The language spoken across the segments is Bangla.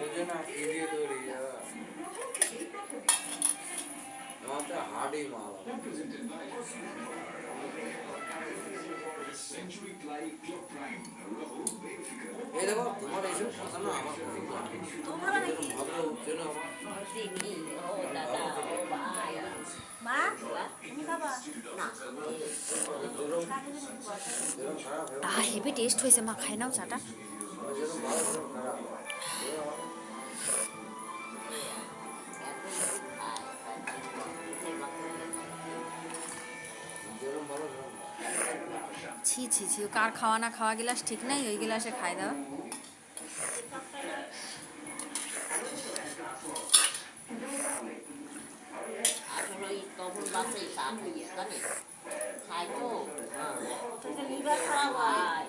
मुझे ना कीजिए तो रही है वहाँ पे हार्ड ही माल ये देखो तुम्हारे इसे पता ना तुम्हारा हमारे नाকি भाग उठছে না চিনি ও দাদা ও ভাই মা তুমি খাবা না যেরকম কাকে দিন একটু বসো যেরকম খারাপ হেভি টেস্ট হয়েছে মা খাই নাও চাটা যেরকম ভালো সেরকম খারাপ এত কিছু খায় যেরকম ভালো সেরকম ছি ছি ছি কার খাওয়া না খাওয়া গিলাস ঠিক নাই ওই গিলাসে খাই দাও আসলে ওই তখন বাসে চাপ হয়ে জানে খায় তো এটা লিভার খারাপ হয়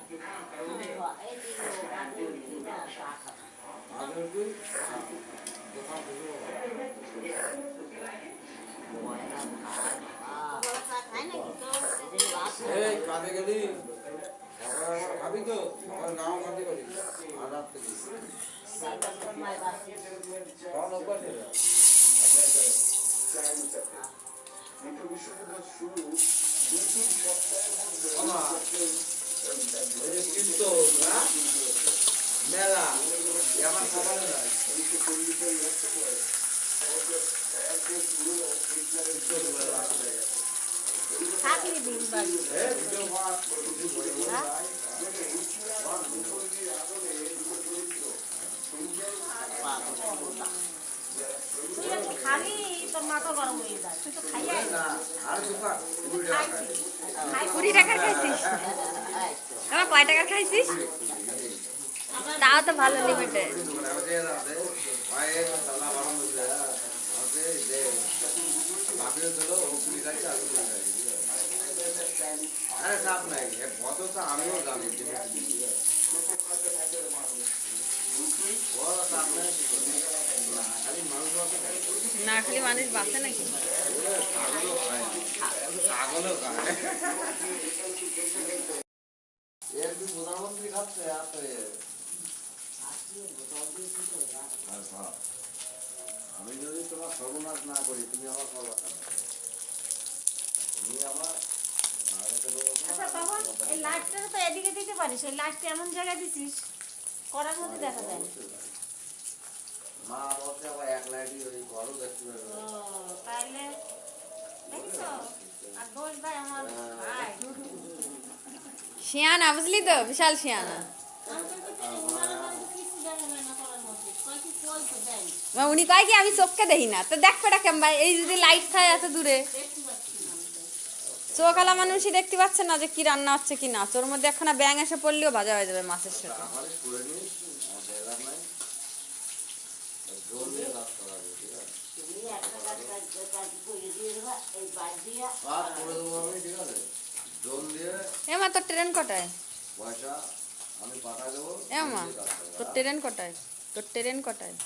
খায় এই দিন চা খাবে আগে তুই দোকান থেকে বড় চা খায় নাকি তো এই কাজে গেলি সকালে আবার খাবি তো সকালে নাও খাতে করি আর রাত থেকে কখন অভ্যাস হয়ে যায় আমা ওই যে কীর্তন না মেলা আমার সকালে নয় কীর্তন মেলা থাকলে দিন বাড়ি ভিডিও মাছ তুই একটু খালি তোর মাথা গরম হয়ে যায় তুই তো খাইয়ে না আর দোকান 20 টাকা খাই 20 টাকার খাইছিস আমার কয় টাকার খাইছিস তাও তো ভালো লিমিটেড দোকানে আমাদের আছে পায়ে সালা বারণ হচ্ছে আমাদের যে বাপিও চলো ও 20 টাকা আর 20 টাকা আরে চাপ নাই কত তো আমিও জানি বড় চাপ নাই না খালি মানুষ না খালি মানুষ বাঁচে নাকি ছাগলও খায় ছাগলও খায় এর কি প্রধানমন্ত্রী খাচ্ছে আপনি আমি যদি তোমার সর্বনাশ না করি তুমি আমার করবা কেন তুমি আমার আচ্ছা তখন এই লাইটটা তো এদিকে দিতে পারিস এই লাইটটা এমন জায়গায় দিছিস করার মধ্যে দেখা যায় মা বলছে আবার এক লাইটই ওই ঘরও দেখতে পাবে ও তাইলে দেখছো আর দোষ ভাই আমার ভাই শিয়ানা বুঝলি তো বিশাল শিয়ানা উনি কয় কি আমি চোখকে দেখি না তো দেখ পেটা কেম ভাই এই যদি লাইট খায় এত দূরে চোখালা মানুষই দেখতে পাচ্ছে না যে কি রান্না হচ্ছে কি না তোর মধ্যে এখন ব্যাঙ এসে পড়লেও ভাজা হয়ে যাবে মাছের সাথে আমার করে নিস দেখার নাই জোর দিয়ে রাত করা যাবে ঠিক আছে তুমি একটা কাজ করে দিয়ে দেবা এই বাদ দিয়া রাত করে দেবো আমি ঠিক আছে জোর দিয়ে এমা তোর ট্রেন কটায় পয়সা আমি পাঠাই দেবো এমা তোর ট্রেন কটায় তোর ট্রেন কটায়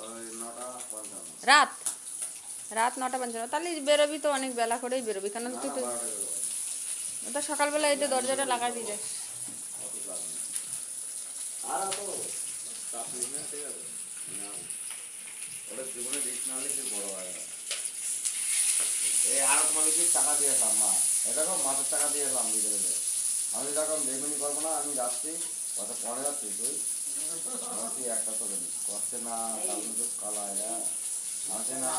ওই 9:55 রাত রাত 9:55 তাহলে বেরোবি তো অনেক বেলা করেই বেরোবি কারণ তুই তো ওটা সকালবেলা এই তো দরজাটা লাগাই দিয়ে যাস আর তো চাপ নিস না ঠিক আছে ওটা জীবনে রিস্ক না হলে কি বড় হয় এই আর তোমাকে টাকা দিয়ে আসলাম মা এটা তো মাসের টাকা দিয়ে আসলাম বিকেলে আমি যখন বেগুনি করবো না আমি যাচ্ছি কত পরে যাচ্ছি তুই আমাকে একটা তো দেবি করছে না তাহলে তো কালায় আছে না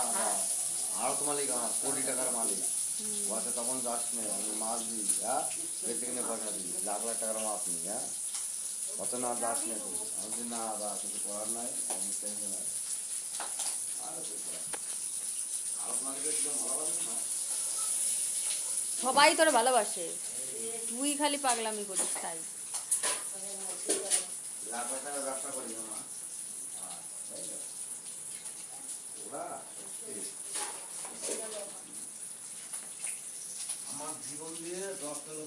আরো তো মালিক আমার 20 টাকার মালিক বসে তখন যাস নে আমি মাছ দিই হ্যাঁ বেঁচে কিনে পয়সা দিই লাখ লাখ টাকার মাছ নিই হ্যাঁ কত না যাস নে তুই আমি না দা কিছু করার নাই আমি টেনশন নাই আরো মালিক একদম ভালোবাসে না সবাই তোর ভালোবাসে তুই খালি পাগলামি করিস তাই লাখ লাখ টাকার ব্যবসা করি না ওরা আমার জীবন দিয়ে 10 টাকা